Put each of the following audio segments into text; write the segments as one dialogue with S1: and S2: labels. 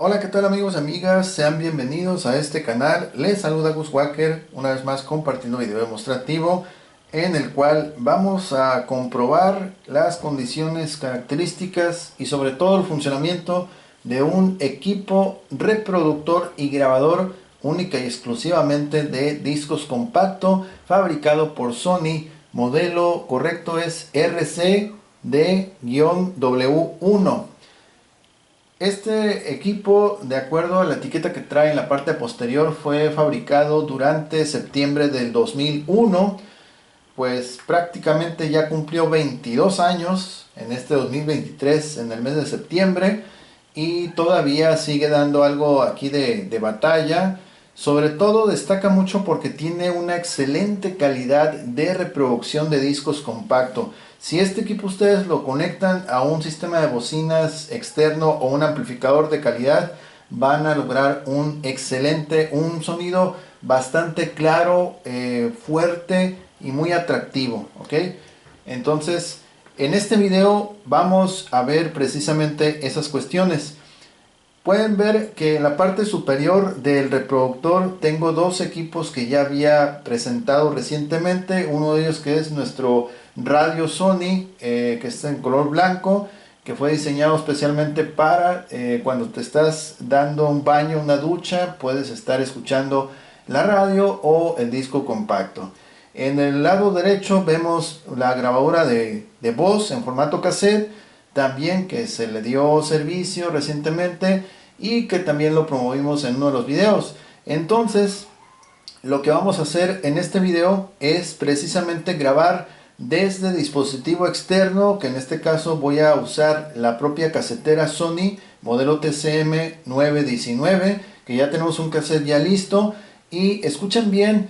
S1: Hola, ¿qué tal amigos y amigas? Sean bienvenidos a este canal. Les saluda Gus Walker, una vez más compartiendo un video demostrativo en el cual vamos a comprobar las condiciones, características y sobre todo el funcionamiento de un equipo reproductor y grabador única y exclusivamente de discos compacto fabricado por Sony. Modelo correcto es RCD-W1. Este equipo, de acuerdo a la etiqueta que trae en la parte posterior, fue fabricado durante septiembre del 2001, pues prácticamente ya cumplió 22 años en este 2023, en el mes de septiembre, y todavía sigue dando algo aquí de batalla. Sobre todo destaca mucho porque tiene una excelente calidad de reproducción de discos compacto. Si este equipo ustedes lo conectan a un sistema de bocinas externo o un amplificador de calidad, van a lograr un sonido bastante claro, fuerte y muy atractivo, ¿ok? Entonces, en este video vamos a ver precisamente esas cuestiones. Pueden ver que en la parte superior del reproductor tengo dos equipos que ya había presentado recientemente. Uno de ellos que es nuestro radio Sony, que está en color blanco, que fue diseñado especialmente para cuando te estás dando un baño, una ducha, puedes estar escuchando la radio o el disco compacto. En el lado derecho vemos la grabadora de voz en formato cassette, también que se le dio servicio recientemente y que también lo promovimos en uno de los videos. Entonces, lo que vamos a hacer en este video es precisamente grabar desde dispositivo externo, que en este caso voy a usar la propia casetera Sony modelo TCM 919, que ya tenemos un cassette ya listo. Y escuchen bien,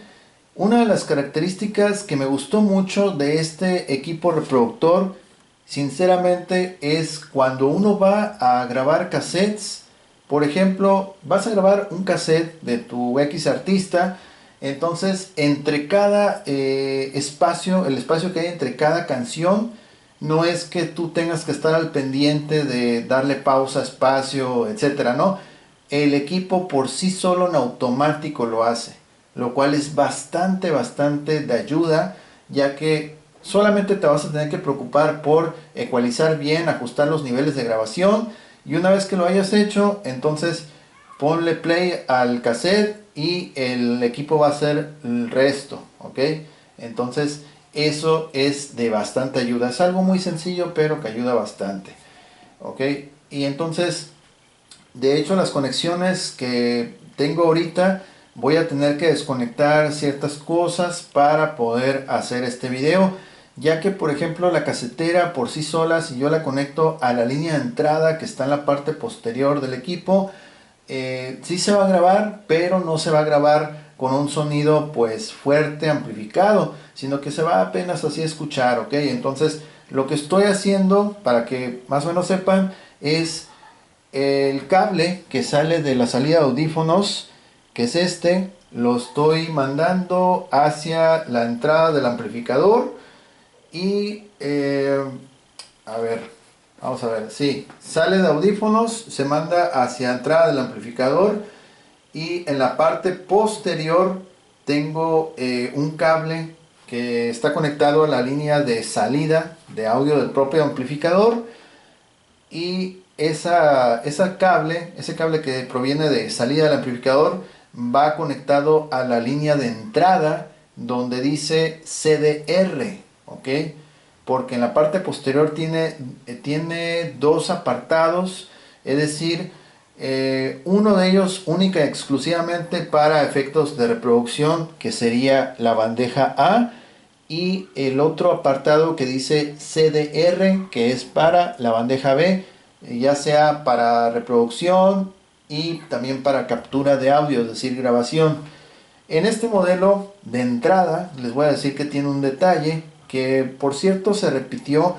S1: una de las características que me gustó mucho de este equipo reproductor, sinceramente, es cuando uno va a grabar cassettes. Por ejemplo, vas a grabar un cassette de tu X artista, entonces entre cada espacio, el espacio que hay entre cada canción, no es que tú tengas que estar al pendiente de darle pausa, espacio, etcétera, ¿no? El equipo por sí solo en automático lo hace, lo cual es bastante de ayuda, ya que solamente te vas a tener que preocupar por ecualizar bien, ajustar los niveles de grabación, y una vez que lo hayas hecho, entonces ponle play al cassette y el equipo va a hacer el resto, ¿ok? Entonces eso es de bastante ayuda, es algo muy sencillo pero que ayuda bastante, ¿ok? Y entonces, de hecho, las conexiones que tengo ahorita, voy a tener que desconectar ciertas cosas para poder hacer este video, ya que por ejemplo la casetera por sí sola, si yo la conecto a la línea de entrada que está en la parte posterior del equipo, sí se va a grabar, pero no se va a grabar con un sonido pues fuerte, amplificado, sino que se va apenas así a escuchar, ¿ok? Entonces lo que estoy haciendo, para que más o menos sepan, es el cable que sale de la salida de audífonos, que es este, lo estoy mandando hacia la entrada del amplificador y a ver, vamos a ver, sí, sale de audífonos, se manda hacia entrada del amplificador, y en la parte posterior tengo un cable que está conectado a la línea de salida de audio del propio amplificador, y ese cable que proviene de salida del amplificador va conectado a la línea de entrada donde dice CDR, ¿ok? Porque en la parte posterior tiene dos apartados, es decir, uno de ellos única y exclusivamente para efectos de reproducción, que sería la bandeja A, y el otro apartado que dice CDR, que es para la bandeja B, ya sea para reproducción y también para captura de audio, es decir, grabación. En este modelo de entrada les voy a decir que tiene un detalle que por cierto se repitió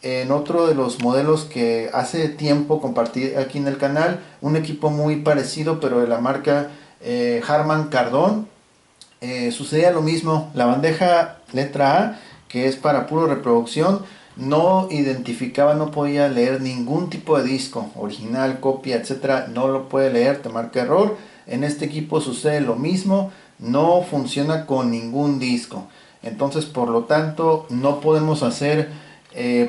S1: en otro de los modelos que hace tiempo compartí aquí en el canal, un equipo muy parecido pero de la marca Harman Kardon. Sucedía lo mismo, la bandeja letra A, que es para puro reproducción, no identificaba, no podía leer ningún tipo de disco, original, copia, etcétera, no lo puede leer, te marca error. En este equipo sucede lo mismo, no funciona con ningún disco. Entonces, por lo tanto, no podemos hacer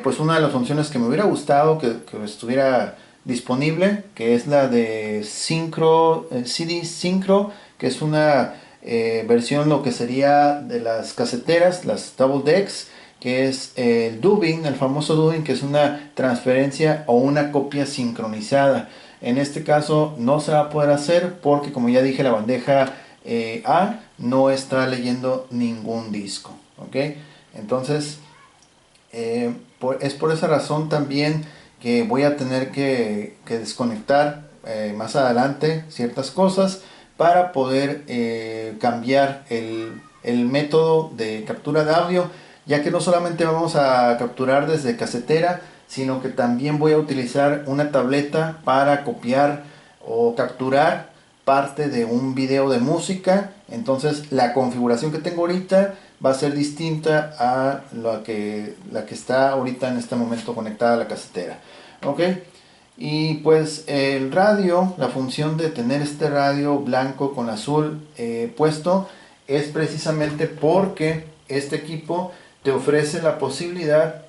S1: pues una de las funciones que me hubiera gustado que estuviera disponible, que es la de Synchro, CD Synchro, que es una versión lo que sería de las caseteras, las double decks, que es el dubbing, el famoso dubbing, que es una transferencia o una copia sincronizada. En este caso no se va a poder hacer porque, como ya dije, la bandeja A no está leyendo ningún disco, ¿ok? Entonces es por esa razón también que voy a tener que desconectar más adelante ciertas cosas para poder cambiar el método de captura de audio, ya que no solamente vamos a capturar desde casetera, sino que también voy a utilizar una tableta para copiar o capturar parte de un video de música. Entonces la configuración que tengo ahorita va a ser distinta a la que está ahorita en este momento conectada a la casetera. Ok, y pues el radio, la función de tener este radio blanco con azul puesto es precisamente porque este equipo te ofrece la posibilidad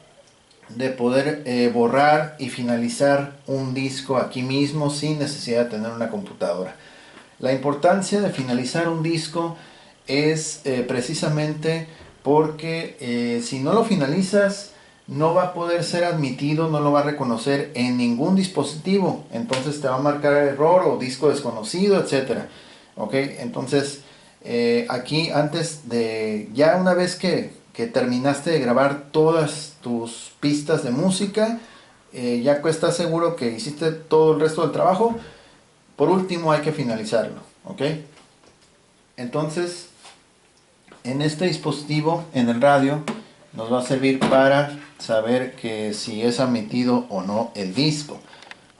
S1: de poder borrar y finalizar un disco aquí mismo sin necesidad de tener una computadora. La importancia de finalizar un disco es precisamente porque si no lo finalizas no va a poder ser admitido, no lo va a reconocer en ningún dispositivo, entonces te va a marcar error o disco desconocido, etcétera. Ok, entonces aquí antes de, ya una vez que terminaste de grabar todas tus pistas de música, ya que estás seguro que hiciste todo el resto del trabajo, por último hay que finalizarlo, ¿ok? Entonces, en este dispositivo, en el radio, nos va a servir para saber que si es admitido o no el disco,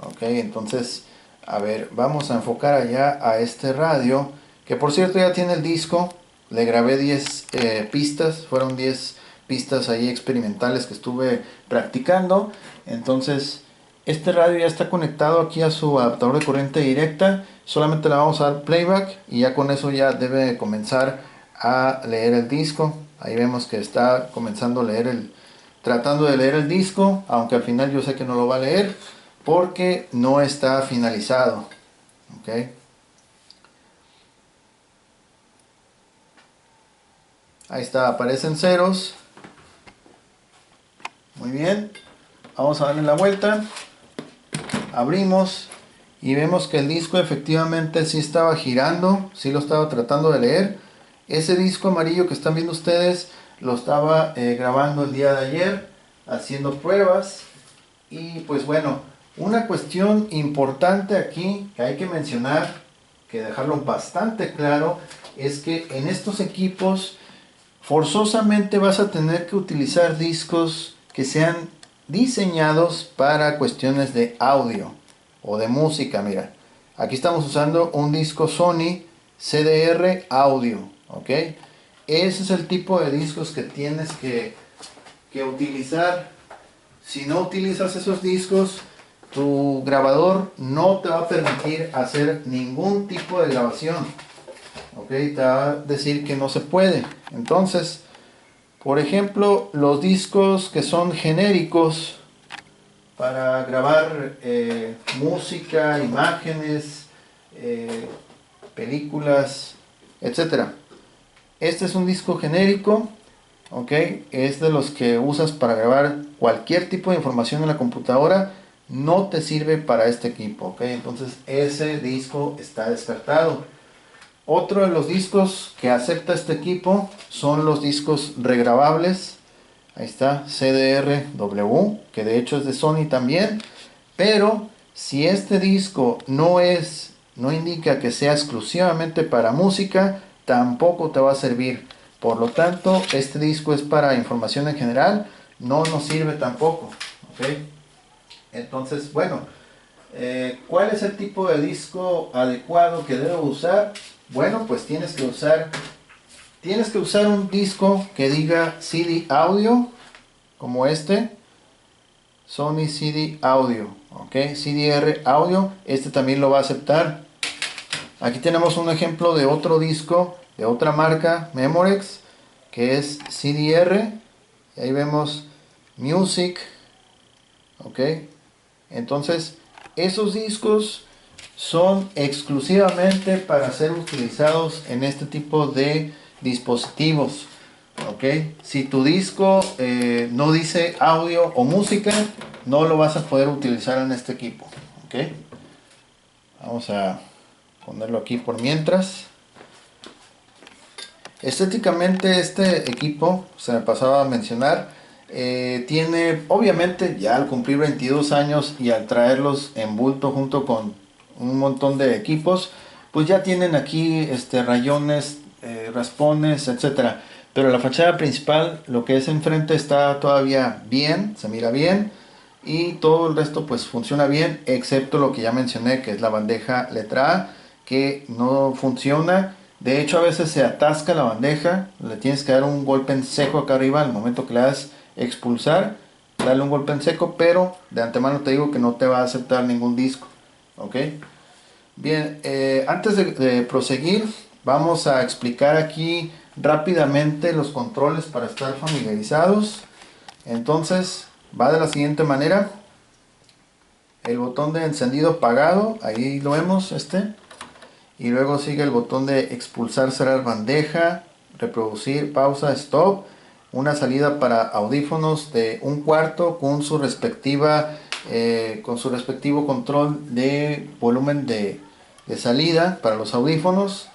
S1: ¿ok? Entonces, a ver, vamos a enfocar allá a este radio, que por cierto ya tiene el disco. Le grabé 10 pistas, fueron 10 pistas ahí experimentales que estuve practicando. Entonces, este radio ya está conectado aquí a su adaptador de corriente directa. Solamente le vamos a dar playback y ya con eso ya debe comenzar a leer el disco. Ahí vemos que está comenzando a leer tratando de leer el disco, aunque al final yo sé que no lo va a leer porque no está finalizado. ¿Ok? Ahí está, aparecen ceros. Muy bien. Vamos a darle la vuelta. Abrimos y vemos que el disco efectivamente sí estaba girando, sí lo estaba tratando de leer. Ese disco amarillo que están viendo ustedes lo estaba grabando el día de ayer, haciendo pruebas. Y pues bueno, una cuestión importante aquí que hay que mencionar, que dejarlo bastante claro, es que en estos equipos forzosamente vas a tener que utilizar discos que sean diseñados para cuestiones de audio o de música. Mira, aquí estamos usando un disco Sony CDR audio, ¿ok? Ese es el tipo de discos que tienes que utilizar. Si no utilizas esos discos, tu grabador no te va a permitir hacer ningún tipo de grabación, ¿ok? Te va a decir que no se puede. Entonces, por ejemplo, los discos que son genéricos para grabar música, imágenes, películas, etcétera. Este es un disco genérico, ¿ok? Es de los que usas para grabar cualquier tipo de información en la computadora. No te sirve para este equipo, ¿ok? Entonces ese disco está descartado. Otro de los discos que acepta este equipo son los discos regrabables. Ahí está, CDR-W, que de hecho es de Sony también. Pero si este disco no indica que sea exclusivamente para música, tampoco te va a servir. Por lo tanto, este disco es para información en general, no nos sirve tampoco. ¿Ok? Entonces, bueno, ¿cuál es el tipo de disco adecuado que debo usar? Bueno, pues tienes que usar un disco que diga CD audio, como este, Sony CD Audio, ok, CDR Audio, este también lo va a aceptar. Aquí tenemos un ejemplo de otro disco de otra marca, Memorex, que es CDR. Ahí vemos Music, ok. Entonces, esos discos son exclusivamente para ser utilizados en este tipo de dispositivos, ok. Si tu disco no dice audio o música, no lo vas a poder utilizar en este equipo, ok. Vamos a ponerlo aquí por mientras. Estéticamente este equipo, se me pasaba a mencionar, tiene, obviamente ya al cumplir 22 años y al traerlos en bulto junto con un montón de equipos, pues ya tienen aquí rayones, raspones, etcétera. Pero la fachada principal, lo que es enfrente, está todavía bien, se mira bien, y todo el resto pues funciona bien, excepto lo que ya mencioné, que es la bandeja letra A, que no funciona. De hecho, a veces se atasca la bandeja, le tienes que dar un golpe en seco acá arriba al momento que le das expulsar, dale un golpe en seco, pero de antemano te digo que no te va a aceptar ningún disco, ok. Bien, antes de proseguir, vamos a explicar aquí rápidamente los controles para estar familiarizados. Entonces, va de la siguiente manera: el botón de encendido apagado, ahí lo vemos, y luego sigue el botón de expulsar, cerrar bandeja, reproducir, pausa, stop, una salida para audífonos de 1/4 con su respectiva con su respectivo control de volumen de salida para los audífonos.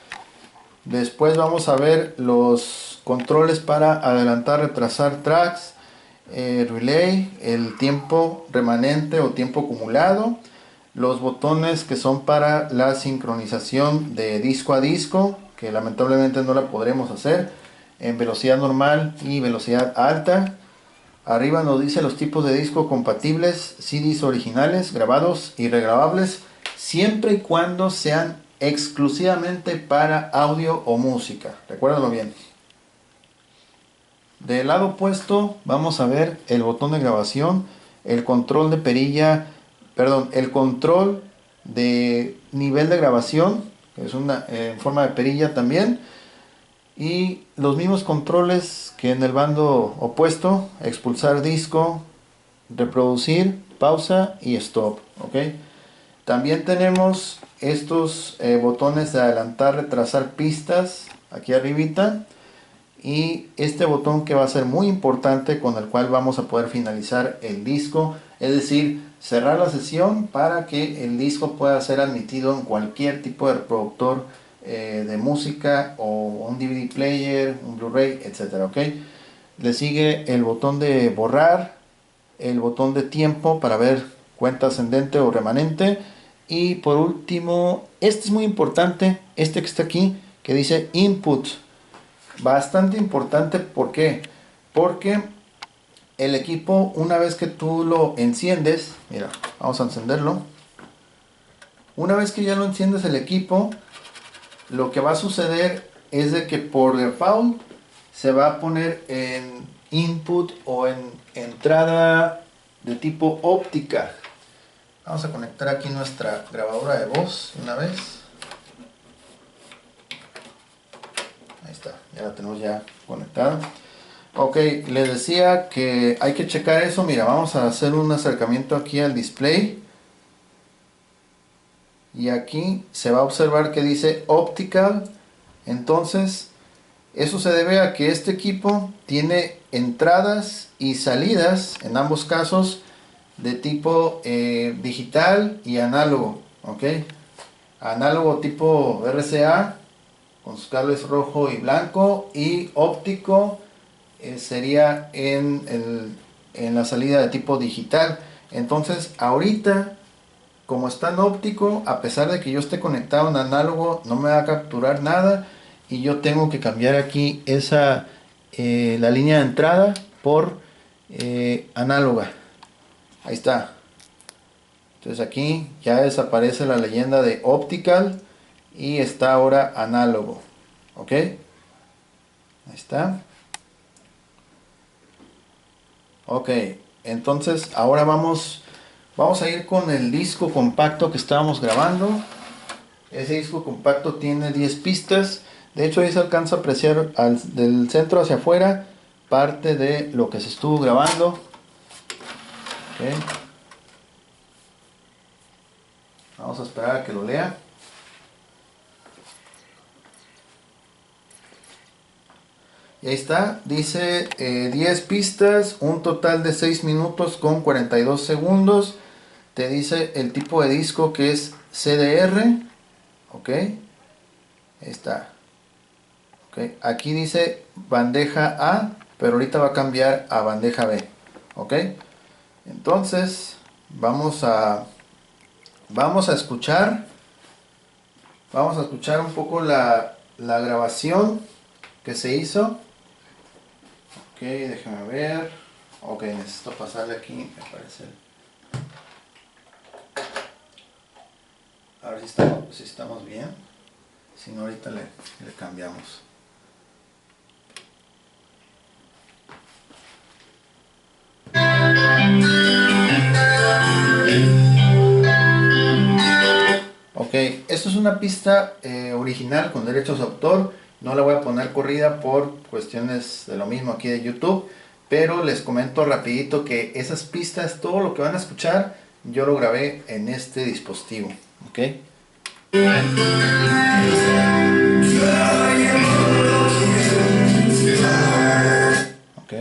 S1: Después vamos a ver los controles para adelantar, retrasar tracks, relay, el tiempo remanente o tiempo acumulado, los botones que son para la sincronización de disco a disco, que lamentablemente no la podremos hacer en velocidad normal y velocidad alta. Arriba nos dice los tipos de disco compatibles: CDs originales, grabados y regrabables, siempre y cuando sean exclusivamente para audio o música. Recuérdalo bien. Del lado opuesto vamos a ver el botón de grabación, el control de perilla, perdón, el control de nivel de grabación, que es una en forma de perilla también, y los mismos controles que en el bando opuesto: expulsar disco, reproducir, pausa y stop, ¿ok? También tenemos estos botones de adelantar, retrasar pistas aquí arribita, y este botón que va a ser muy importante, con el cual vamos a poder finalizar el disco, es decir, cerrar la sesión para que el disco pueda ser admitido en cualquier tipo de reproductor de música, o un DVD player, un Blu-ray, etcétera, ¿ok? Le sigue el botón de borrar, el botón de tiempo para ver cuenta ascendente o remanente, y por último, este es muy importante, este que está aquí, que dice input. Bastante importante, ¿por qué? Porque el equipo, una vez que tú lo enciendes, mira, vamos a encenderlo. Una vez que ya lo enciendes el equipo, lo que va a suceder es de que por default se va a poner en input o en entrada de tipo óptica. Vamos a conectar aquí nuestra grabadora de voz una vez. Ahí está, ya la tenemos ya conectada. Ok, les decía que hay que checar eso. Mira, vamos a hacer un acercamiento aquí al display. Y aquí se va a observar que dice Optical. Entonces, eso se debe a que este equipo tiene entradas y salidas, en ambos casos, de tipo digital y análogo. Ok, análogo tipo RCA, con sus cables rojo y blanco, y óptico sería en la salida de tipo digital. Entonces ahorita, como está en óptico, a pesar de que yo esté conectado en análogo, no me va a capturar nada, y yo tengo que cambiar aquí la línea de entrada por análoga. Ahí está. Entonces aquí ya desaparece la leyenda de optical y está ahora análogo. Ok, ahí está. Ok, Entonces ahora vamos a ir con el disco compacto que estábamos grabando. Ese disco compacto tiene 10 pistas. De hecho ahí se alcanza a apreciar del centro hacia afuera parte de lo que se estuvo grabando. Okay. Vamos a esperar a que lo lea. Y ahí está, dice 10 pistas, un total de 6 minutos con 42 segundos. Te dice el tipo de disco que es CDR. Ok, ahí está. Okay. Aquí dice bandeja A, pero ahorita va a cambiar a bandeja B. Ok, entonces vamos a escuchar. Vamos a escuchar un poco la grabación que se hizo. Ok, déjame ver. Ok, necesito pasarle aquí, me parece. A ver si estamos bien. Si no, ahorita le cambiamos. Ok, esto es una pista original con derechos de autor. No la voy a poner corrida por cuestiones de lo mismo aquí de YouTube. Pero les comento rapidito que esas pistas, todo lo que van a escuchar, yo lo grabé en este dispositivo. Ok. Ok.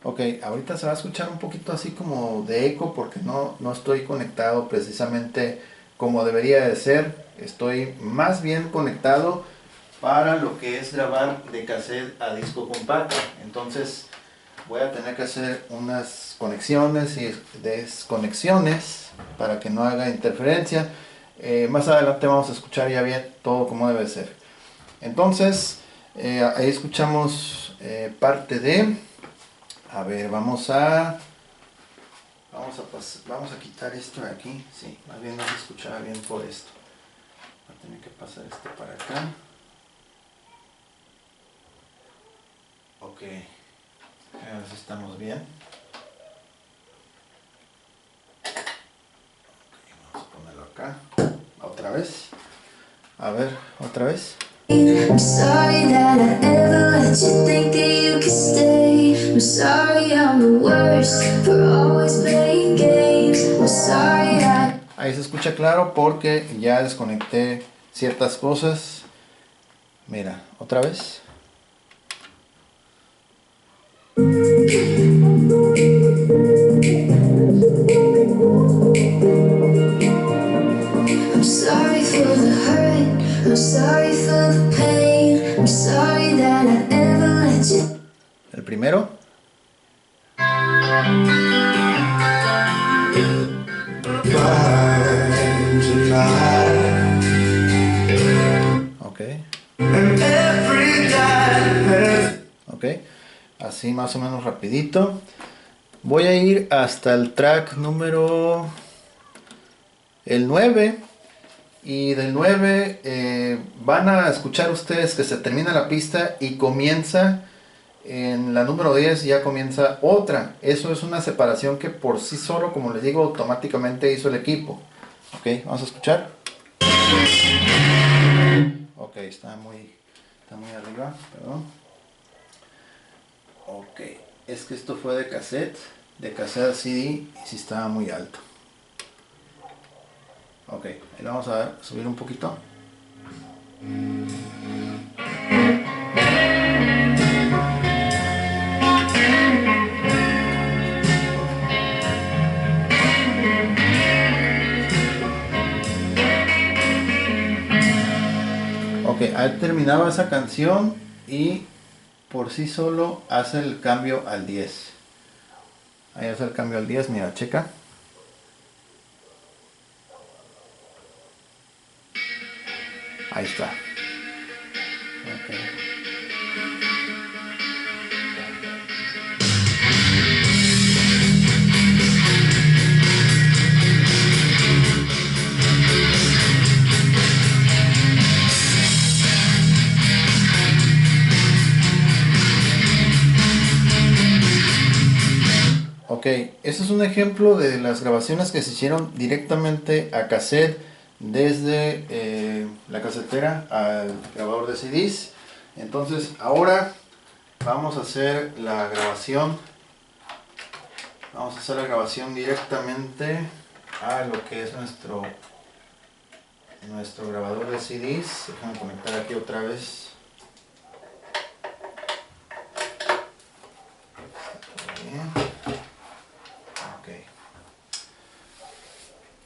S1: Ok, ahorita se va a escuchar un poquito así como de eco porque no estoy conectado precisamente como debería de ser. Estoy más bien conectado para lo que es grabar de cassette a disco compacto. Entonces voy a tener que hacer unas conexiones y desconexiones para que no haga interferencia. Más adelante vamos a escuchar ya bien todo como debe ser. Entonces ahí escuchamos parte de... A ver, vamos a quitar esto de aquí. Sí, más bien no se escuchaba bien por esto. Voy a tener que pasar esto para acá. Ok. A ver si estamos bien. Okay, vamos a ponerlo acá. Otra vez. A ver, otra vez. I'm sorry that I ever let you think that you could stay. I'm sorry I'm the worst for always playing games. I'm sorry Ahí se escucha claro porque ya desconecté ciertas cosas. Mira, otra vez. I'm sorry for the hurt. I'm sorry for the pain. I'm sorry that I ever let you. El primero. Ok. Ok. Así más o menos rapidito. Voy a ir hasta el track número... el 9. Y del 9 van a escuchar ustedes que se termina la pista y comienza en la número 10, ya comienza otra. Eso es una separación que por sí solo, como les digo, automáticamente hizo el equipo. Ok, vamos a escuchar. Ok, está muy arriba, perdón. Ok, es que esto fue de cassette a CD y sí estaba muy alto. Ok, ahí vamos a subir un poquito. Ok, ahí terminaba esa canción y por sí solo hace el cambio al 10. Ahí hace el cambio al 10, mira, checa. Ahí está. Okay. Ok, este es un ejemplo de las grabaciones que se hicieron directamente a cassette desde la casetera al grabador de CDs. Entonces ahora vamos a hacer la grabación. Vamos a hacer la grabación directamente a lo que es nuestro grabador de CDs. Déjame conectar aquí otra vez.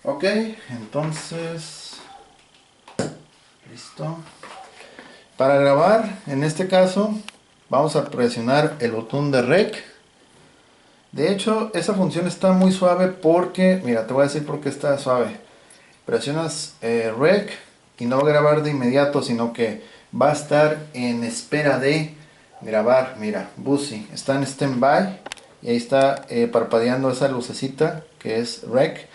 S1: Ok, entonces listo. Para grabar, en este caso, vamos a presionar el botón de Rec. De hecho, esa función está muy suave porque, mira, te voy a decir por qué está suave. Presionas Rec y no va a grabar de inmediato, sino que va a estar en espera de grabar. Mira, Busy está en standby y ahí está parpadeando esa lucecita que es Rec.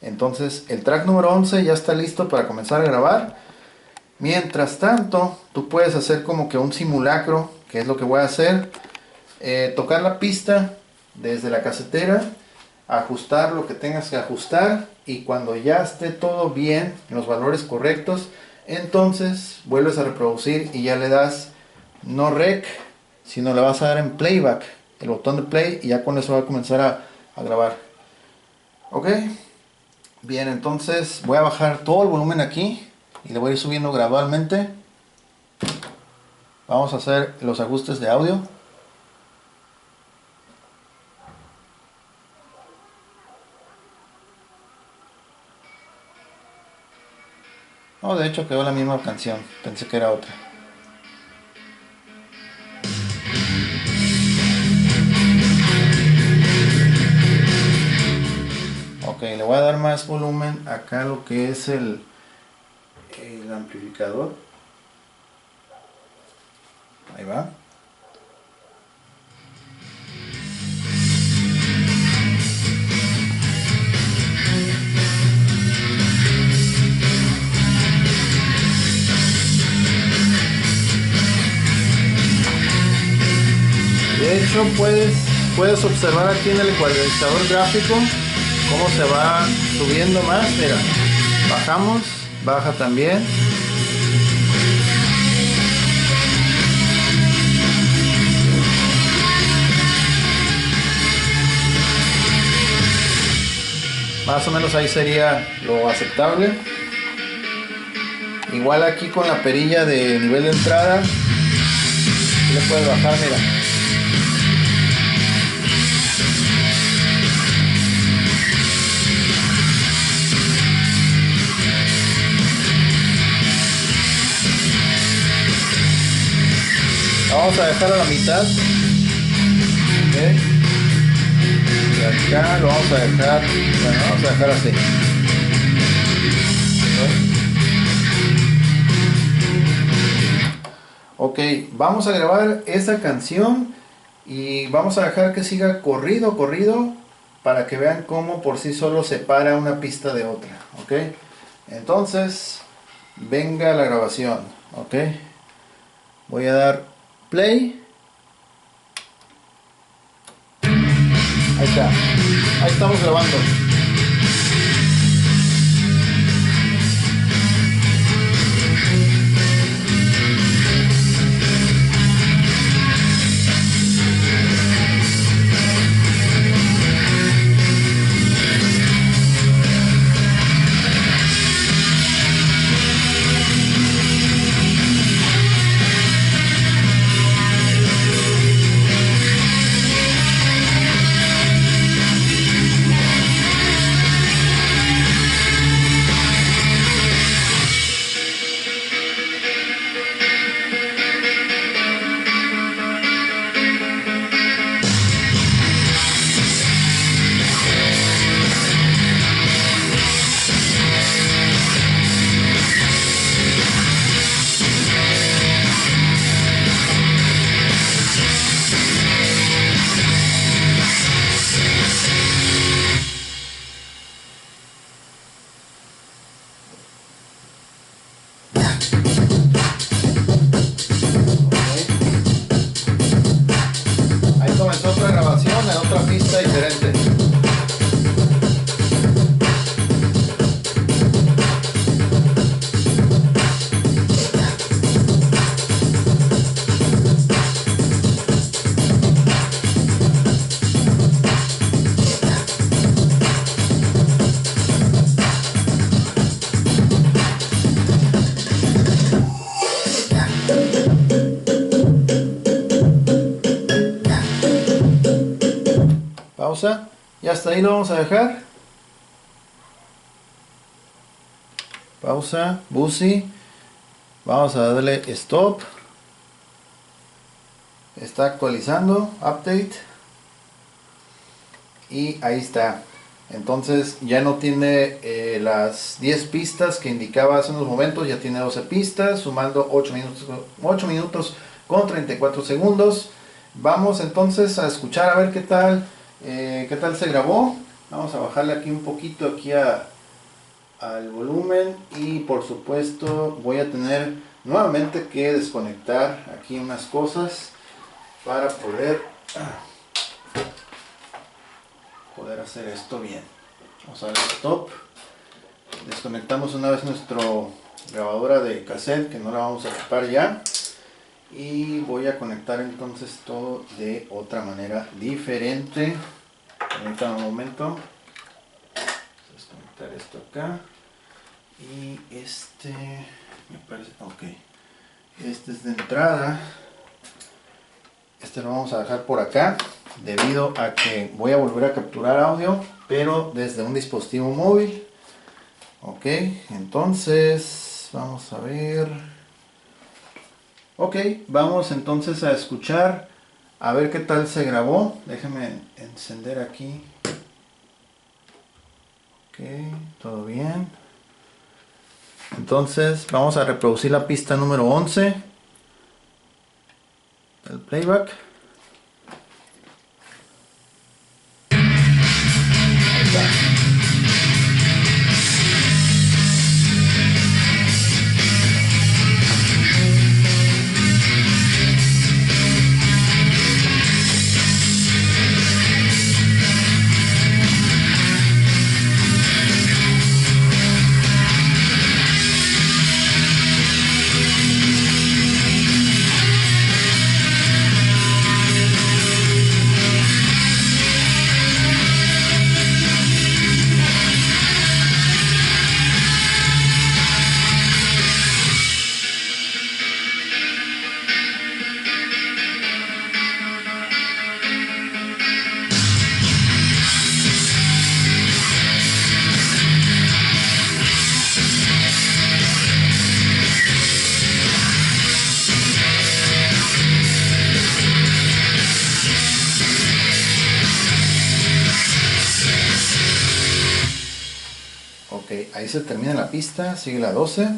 S1: Entonces el track número 11 ya está listo para comenzar a grabar. Mientras tanto, tú puedes hacer como que un simulacro, que es lo que voy a hacer. Tocar la pista desde la casetera, ajustar lo que tengas que ajustar, y cuando ya esté todo bien, en los valores correctos, entonces vuelves a reproducir y ya le das no rec, sino le vas a dar en playback, el botón de play, y ya con eso va a comenzar a grabar. Ok, bien, entonces voy a bajar todo el volumen aquí y le voy a ir subiendo gradualmente. Vamos a hacer los ajustes de audio. No, de hecho quedó la misma canción, pensé que era otra. Ok, le voy a dar más volumen acá lo que es el amplificador. Ahí va. De hecho, puedes observar aquí en el ecualizador gráfico cómo se va subiendo más. Mira, bajamos, baja también. Más o menos ahí sería lo aceptable. Igual aquí con la perilla de nivel de entrada, le puedes bajar, mira. La vamos a dejar a la mitad. ¿Okay? Y acá lo vamos a dejar, bueno, vamos a dejar así. Ok, vamos a grabar esa canción y vamos a dejar que siga corrido para que vean cómo por sí solo separa una pista de otra. Ok, entonces venga la grabación. Ok, voy a dar play. Ahí está, ahí estamos grabando. pausa, y hasta ahí lo vamos a dejar. Pausa, Busy, vamos a darle stop, está actualizando, update, y ahí está. Entonces ya no tiene las 10 pistas que indicaba hace unos momentos, ya tiene 12 pistas, sumando 8 minutos con 34 segundos. Vamos entonces a escuchar a ver qué tal se grabó. Vamos a bajarle aquí un poquito aquí al volumen, y por supuesto voy a tener nuevamente que desconectar aquí unas cosas para poder hacer esto bien. Vamos a dar stop, desconectamos una vez nuestra grabadora de cassette, que no la vamos a ocupar ya, y voy a conectar entonces todo de otra manera diferente. Permítanme un momento, desconectar esto acá, y este me parece, ok, este es de entrada. Este lo vamos a dejar por acá, debido a que voy a volver a capturar audio, pero desde un dispositivo móvil. Ok, entonces vamos a ver. Ok, vamos entonces a escuchar, a ver qué tal se grabó. Déjenme encender aquí. Ok, todo bien. Entonces vamos a reproducir la pista número 11 del playback. Ahí está. Ok, ahí se termina la pista, sigue la 12.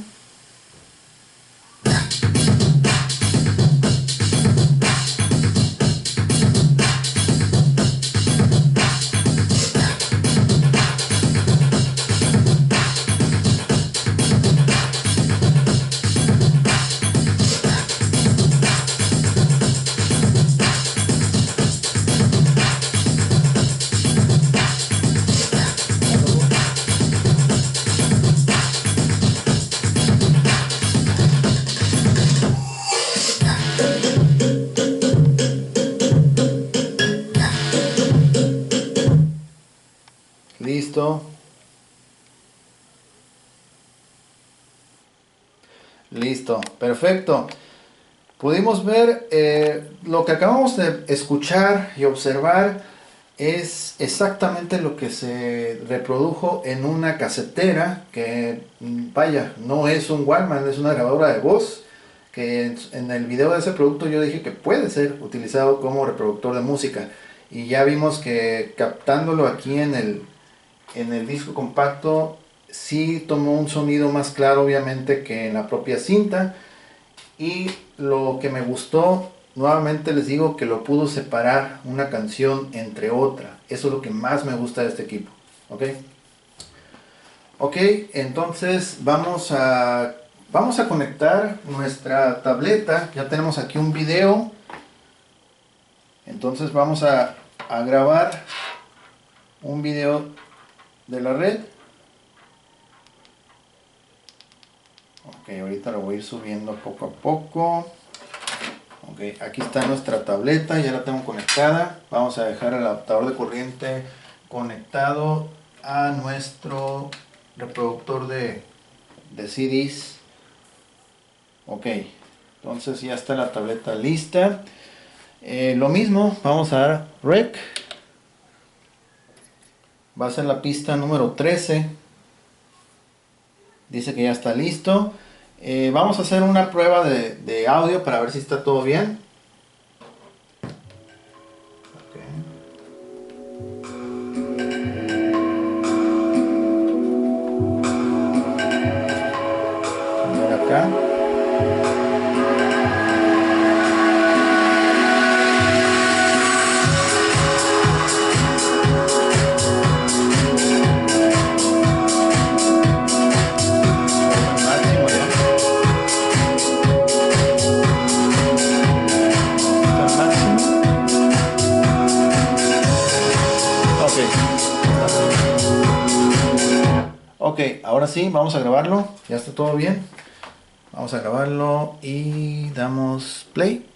S1: Listo. Listo, perfecto. Pudimos ver lo que acabamos de escuchar y observar es exactamente lo que se reprodujo en una casetera que, vaya, no es un Walkman, es una grabadora de voz, que en el video de ese producto yo dije que puede ser utilizado como reproductor de música, y ya vimos que captándolo aquí en el disco compacto sí tomó un sonido más claro obviamente que en la propia cinta. Y lo que me gustó, nuevamente les digo, que lo pudo separar una canción entre otra. Eso es lo que más me gusta de este equipo. Ok, ok, entonces vamos a conectar nuestra tableta. Ya tenemos aquí un video. Entonces vamos a grabar un video de la red. Ok, ahorita lo voy a ir subiendo poco a poco. Ok, aquí está nuestra tableta, ya la tengo conectada. Vamos a dejar el adaptador de corriente conectado a nuestro reproductor de CDs. Ok, entonces ya está la tableta lista. Lo mismo, vamos a dar rec. Va a ser la pista número 13. Dice que ya está listo. Vamos a hacer una prueba de audio para ver si está todo bien. A ver acá. Máximo ya. Está al máximo. Ok, ahora sí, vamos a grabarlo. Ya está todo bien. Vamos a grabarlo y damos play.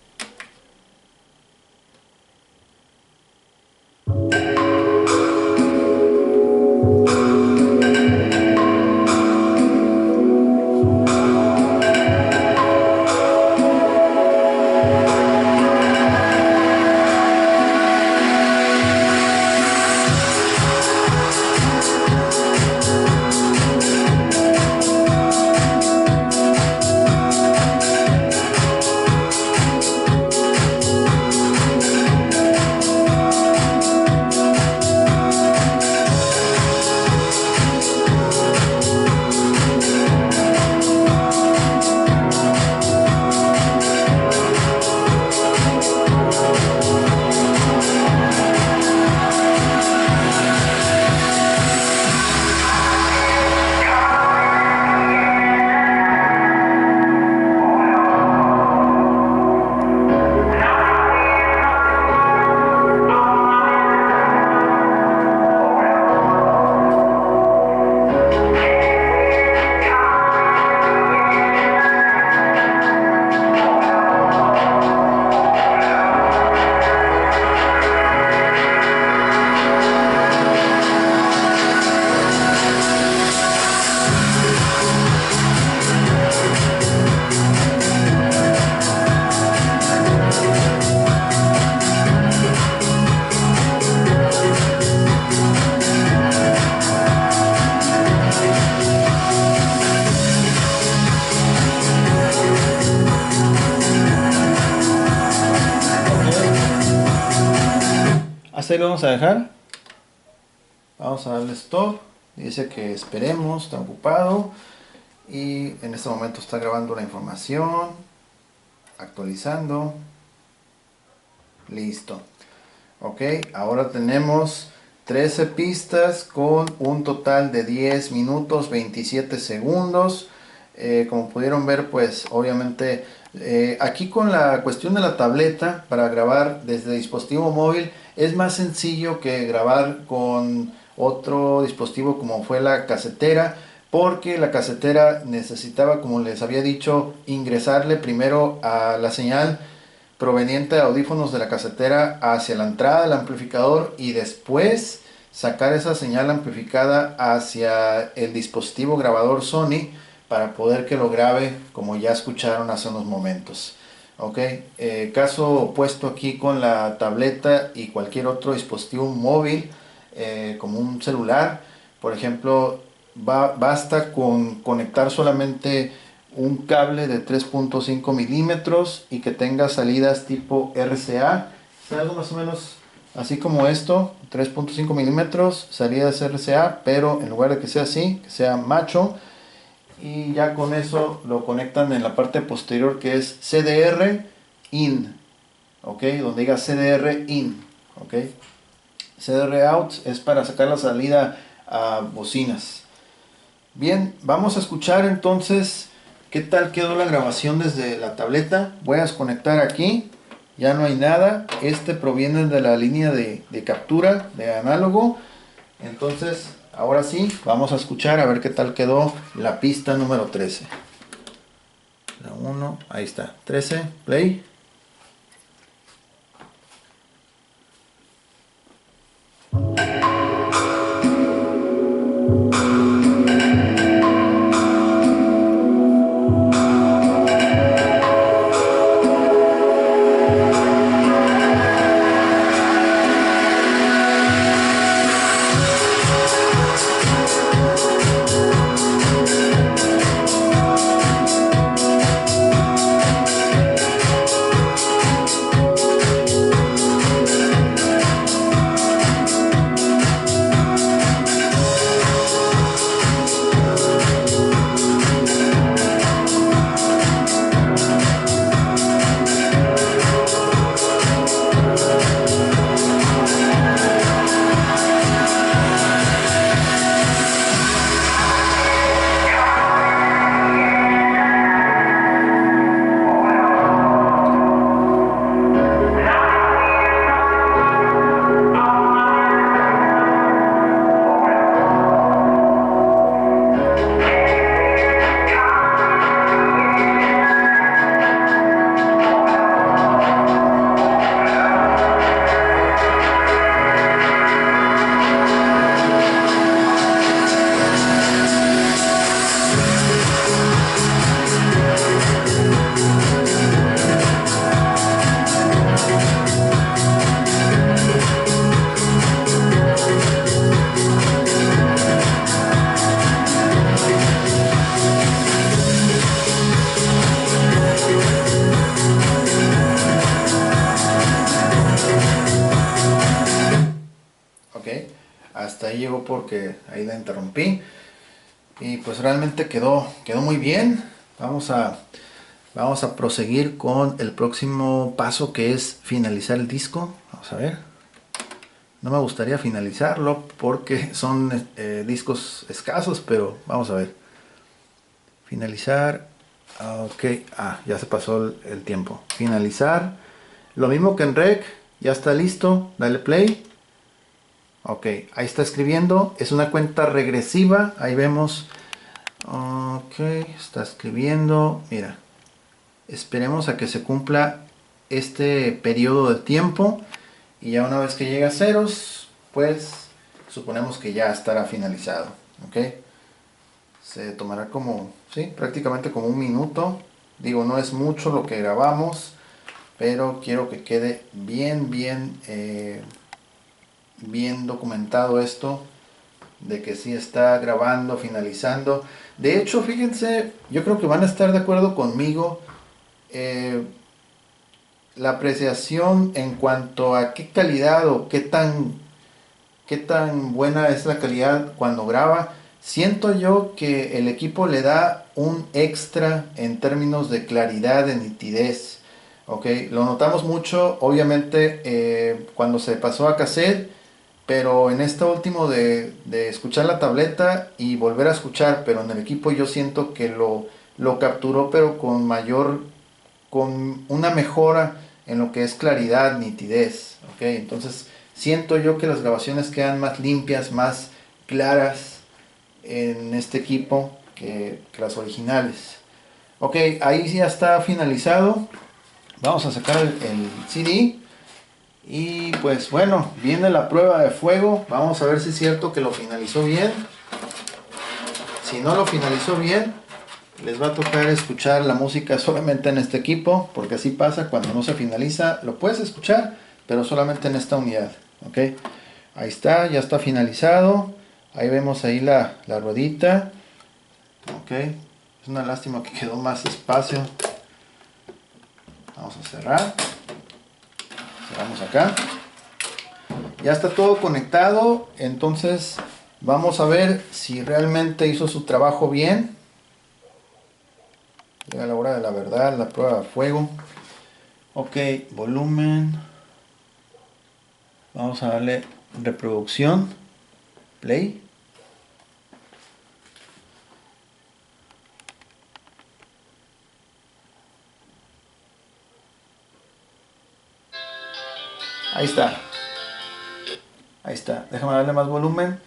S1: Hasta ahí lo vamos a dejar. Vamos a darle stop. Dice que esperemos, está ocupado. Y en este momento está grabando la información. Actualizando. Listo. Ok, ahora tenemos 13 pistas con un total de 10 minutos 27 segundos. Como pudieron ver, pues obviamente aquí con la cuestión de la tableta para grabar desde dispositivo móvil es más sencillo que grabar con otro dispositivo como fue la casetera, porque la casetera necesitaba, como les había dicho, ingresarle primero a la señal proveniente de audífonos de la casetera hacia la entrada del amplificador y después sacar esa señal amplificada hacia el dispositivo grabador Sony para poder que lo grabe como ya escucharon hace unos momentos. Ok, caso opuesto aquí con la tableta y cualquier otro dispositivo móvil como un celular, por ejemplo, basta con conectar solamente un cable de 3.5 milímetros y que tenga salidas tipo RCA. Es algo más o menos así como esto, 3.5 milímetros, salidas RCA, pero en lugar de que sea así, que sea macho. Y ya con eso lo conectan en la parte posterior que es CDR in, ok, donde diga CDR in, ok. CDR out es para sacar la salida a bocinas. Bien, vamos a escuchar entonces qué tal quedó la grabación desde la tableta. Voy a desconectar aquí, ya no hay nada. Este proviene de la línea de captura de análogo. Entonces, ahora sí, vamos a escuchar a ver qué tal quedó la pista número 13. La 1, ahí está, 13, play. hasta ahí llegó porque ahí la interrumpí. Y pues realmente quedó muy bien. Vamos a proseguir con el próximo paso, que es finalizar el disco. Vamos a ver. No me gustaría finalizarlo porque son discos escasos, pero vamos a ver. Finalizar. Ok. Ya se pasó el tiempo. Finalizar. Lo mismo que en Rec. Ya está listo. Dale play. Ok. Ahí está escribiendo. Es una cuenta regresiva. Ahí vemos. Ok. Está escribiendo. Mira. Esperemos a que se cumpla este periodo de tiempo. Y ya una vez que llegue a ceros, pues suponemos que ya estará finalizado. Ok. Se tomará como, sí, prácticamente como un minuto. Digo, no es mucho lo que grabamos, pero quiero que quede bien documentado esto, de que sí está grabando, finalizando. De hecho, fíjense, yo creo que van a estar de acuerdo conmigo. La apreciación en cuanto a qué calidad o qué tan buena es la calidad cuando graba. Siento yo que el equipo le da un extra en términos de claridad, de nitidez. Ok, lo notamos mucho, obviamente, cuando se pasó a cassette, pero en este último de escuchar la tableta y volver a escuchar, pero en el equipo yo siento que lo capturó, pero con una mejora en lo que es claridad, nitidez. Ok, entonces siento yo que las grabaciones quedan más limpias, más claras en este equipo que las originales. Ok, ahí ya está finalizado. Vamos a sacar el CD. Y pues bueno, viene la prueba de fuego. Vamos a ver si es cierto que lo finalizó bien. Si no lo finalizó bien, les va a tocar escuchar la música solamente en este equipo, porque así pasa cuando no se finaliza. Lo puedes escuchar, pero solamente en esta unidad. Ok, ahí está, ya está finalizado. Ahí vemos ahí la ruedita. Ok, es una lástima que quedó más espacio. Vamos a cerrar. Cerramos acá. Ya está todo conectado, entonces vamos a ver si realmente hizo su trabajo bien. Llega la hora de la verdad, la prueba de fuego. Ok, volumen. Vamos a darle reproducción. Play. Ahí está. Ahí está. Déjame darle más volumen.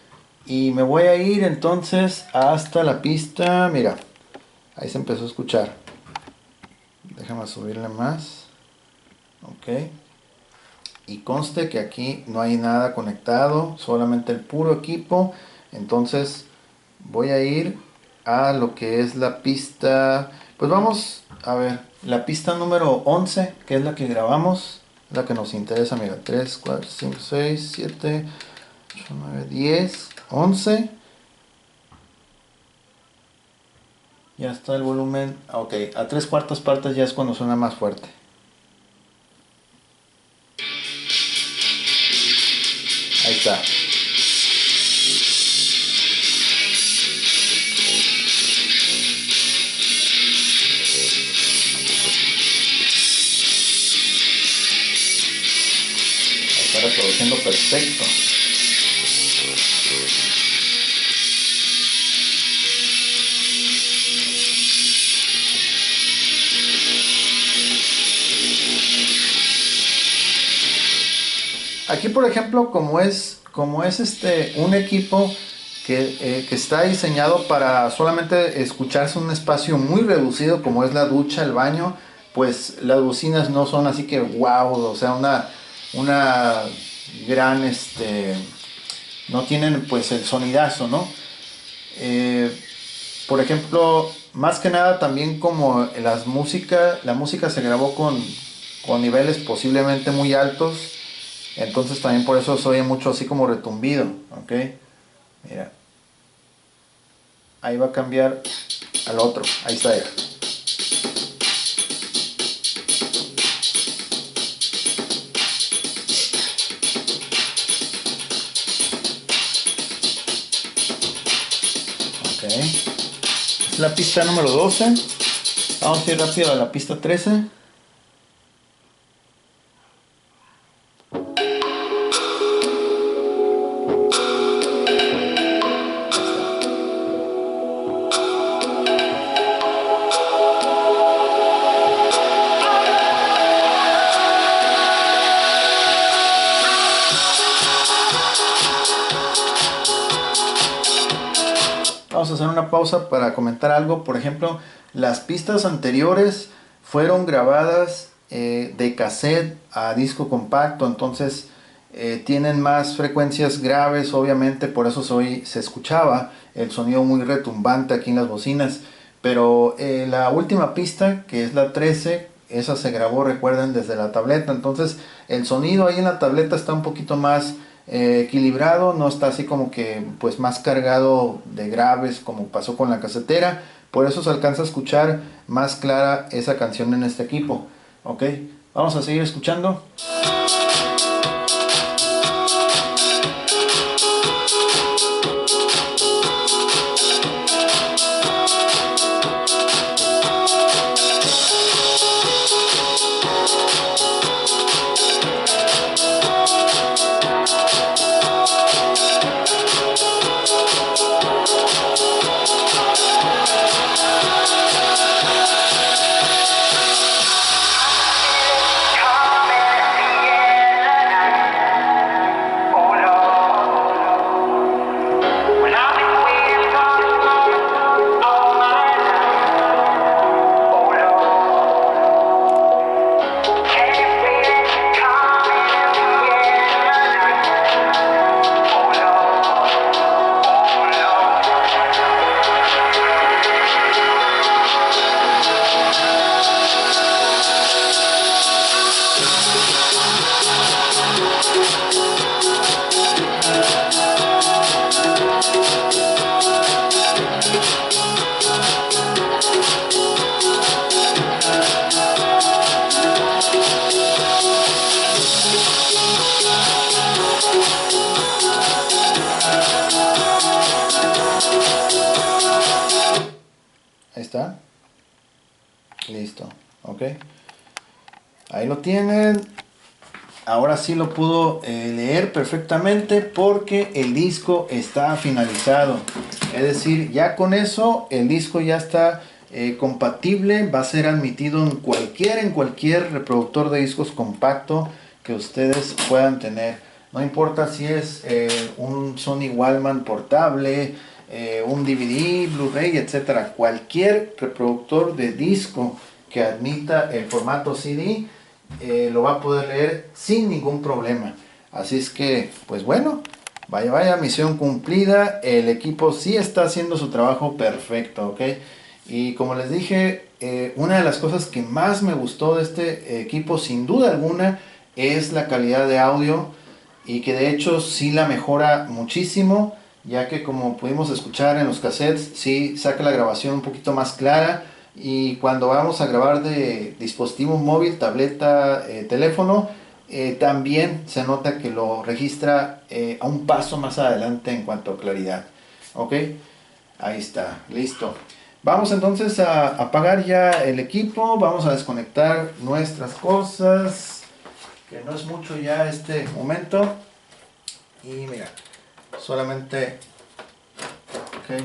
S1: Y me voy a ir entonces hasta la pista. Mira, ahí se empezó a escuchar. Déjame subirle más. Ok. Y conste que aquí no hay nada conectado, solamente el puro equipo. Entonces voy a ir a lo que es la pista. Pues vamos a ver, la pista número 11, que es la que grabamos, la que nos interesa. Mira, 3, 4, 5, 6, 7, 8, 9, 10, 11. Ya está el volumen. Ok, a 3/4 partes ya es cuando suena más fuerte. Ahí está. Está reproduciendo perfecto. Aquí, por ejemplo, como es un equipo que está diseñado para solamente escucharse un espacio muy reducido, como es la ducha, el baño, pues las bocinas no son así que wow, o sea, una gran, no tienen pues el sonidazo, ¿no? Eh, por ejemplo, más que nada también como la música se grabó con niveles posiblemente muy altos, entonces también por eso se oye mucho así como retumbido, ¿ok? Mira, ahí va a cambiar al otro, ahí está ya. Es la pista número 12. Vamos a ir rápido a la pista 13. Vamos a hacer una pausa para comentar algo. Por ejemplo, las pistas anteriores fueron grabadas de cassette a disco compacto, entonces tienen más frecuencias graves, obviamente, por eso se escuchaba el sonido muy retumbante aquí en las bocinas. Pero la última pista, que es la 13, esa se grabó, recuerden, desde la tableta, entonces el sonido ahí en la tableta está un poquito más equilibrado, no está así como que pues más cargado de graves como pasó con la casetera, por eso se alcanza a escuchar más clara esa canción en este equipo. Ok, vamos a seguir escuchando. Ahí está. Listo. Ok. Ahí lo tienen. Ahora sí lo pudo leer perfectamente porque el disco está finalizado. Es decir, ya con eso el disco ya está compatible. Va a ser admitido en cualquier reproductor de discos compacto que ustedes puedan tener. No importa si es un Sony Walkman portable, un DVD, Blu-ray, etcétera. Cualquier reproductor de disco que admita el formato CD lo va a poder leer sin ningún problema. Así es que, pues bueno, vaya, misión cumplida. El equipo sí está haciendo su trabajo perfecto, ¿ok? Y como les dije, una de las cosas que más me gustó de este equipo, sin duda alguna, es la calidad de audio y que de hecho sí la mejora muchísimo, ya que como pudimos escuchar en los cassettes, sí saca la grabación un poquito más clara. Y cuando vamos a grabar de dispositivo móvil, tableta, teléfono, también se nota que lo registra a un paso más adelante en cuanto a claridad. Ok, ahí está, listo. Vamos entonces a apagar ya el equipo, vamos a desconectar nuestras cosas, que no es mucho ya este momento. Y mira, solamente, ok.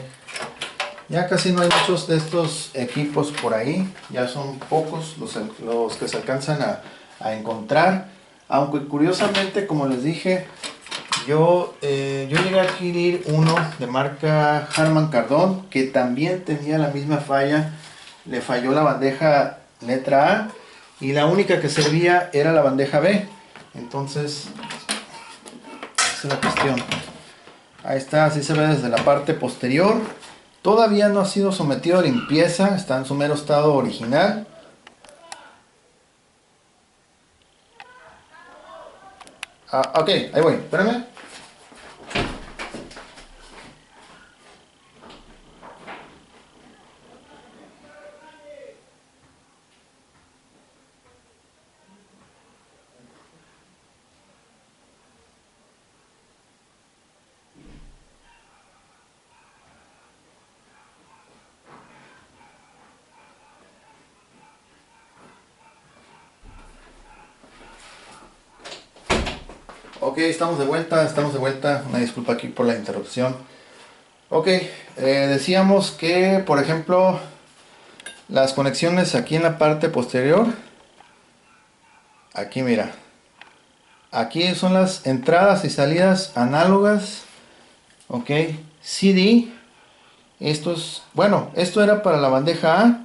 S1: Ya casi no hay muchos de estos equipos por ahí, ya son pocos los que se alcanzan a encontrar, aunque curiosamente, como les dije, yo llegué a adquirir uno de marca Harman Kardon que también tenía la misma falla, le falló la bandeja letra A y la única que servía era la bandeja B, entonces esa es la cuestión. Ahí está, así se ve desde la parte posterior. Todavía no ha sido sometido a limpieza, está en su mero estado original. Ok, ahí voy, espérame. Ok, estamos de vuelta, una disculpa aquí por la interrupción. Ok, decíamos que, por ejemplo, las conexiones aquí en la parte posterior, aquí mira, aquí son las entradas y salidas análogas, ok, CD, esto es, bueno, esto era para la bandeja A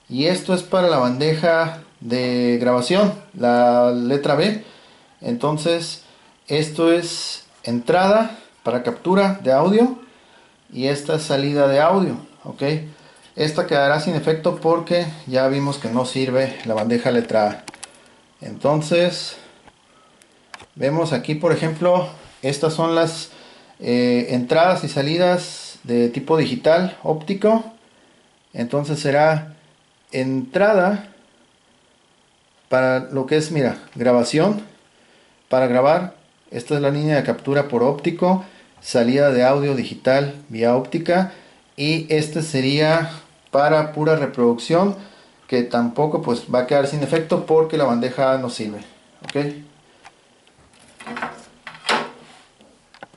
S1: y esto es para la bandeja de grabación, la letra B. Entonces, esto es entrada para captura de audio y esta es salida de audio, ok. Esta quedará sin efecto porque ya vimos que no sirve la bandeja letra A. Entonces, vemos aquí, por ejemplo, estas son las entradas y salidas de tipo digital óptico. Entonces será entrada para lo que es, mira, grabación. Para grabar, esta es la línea de captura por óptico, salida de audio digital vía óptica, y este sería para pura reproducción, que tampoco pues va a quedar sin efecto porque la bandeja no sirve. Ok,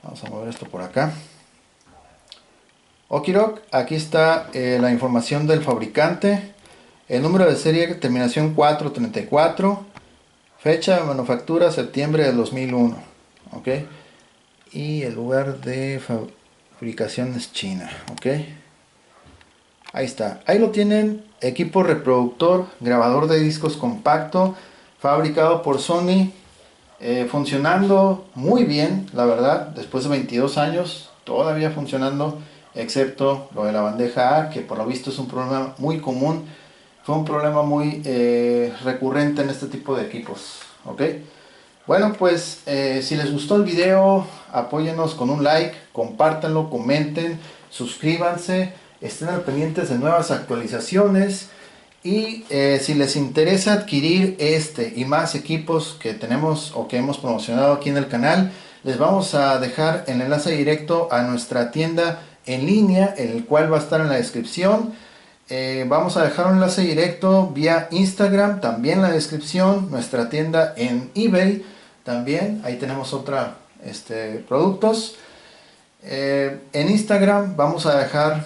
S1: vamos a mover esto por acá. Okirok, aquí está la información del fabricante, el número de serie terminación 434, fecha de manufactura septiembre del 2001, ok, y el lugar de fabricación es China, ok. Ahí está, ahí lo tienen, equipo reproductor, grabador de discos compacto, fabricado por Sony, funcionando muy bien, la verdad, después de 22 años, todavía funcionando, excepto lo de la bandeja A, que por lo visto es un problema muy común, fue un problema muy recurrente en este tipo de equipos, ok. Bueno, pues si les gustó el video, apóyennos con un like, compártanlo, comenten, suscríbanse, estén al pendientes de nuevas actualizaciones y si les interesa adquirir este y más equipos que tenemos o que hemos promocionado aquí en el canal, les vamos a dejar el enlace directo a nuestra tienda en línea, el cual va a estar en la descripción. Vamos a dejar un enlace directo vía Instagram, también en la descripción, nuestra tienda en eBay, también, ahí tenemos otra productos. En Instagram vamos a dejar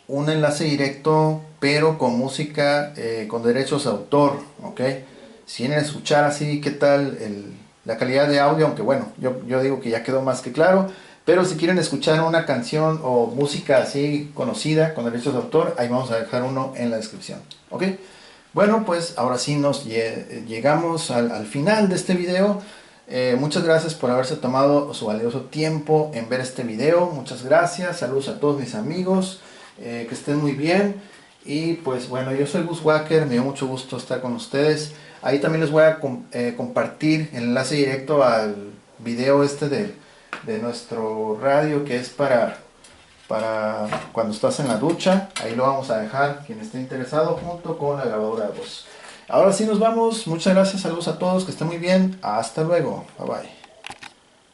S1: un enlace directo, pero con música con derechos de autor, ok. Si quieren escuchar así, qué tal la calidad de audio, aunque bueno, yo digo que ya quedó más que claro. Pero si quieren escuchar una canción o música así conocida con derechos de autor, ahí vamos a dejar uno en la descripción, ok. Bueno, pues ahora sí nos llegamos al final de este video. Muchas gracias por haberse tomado su valioso tiempo en ver este video. Muchas gracias, saludos a todos mis amigos, que estén muy bien. Y pues bueno, yo soy Gus Wacker, me dio mucho gusto estar con ustedes. Ahí también les voy a compartir el enlace directo al video de nuestro radio, que es para cuando estás en la ducha. Ahí lo vamos a dejar, quien esté interesado, junto con la grabadora de voz. Ahora sí nos vamos, muchas gracias, saludos a todos, que estén muy bien, hasta luego, bye bye.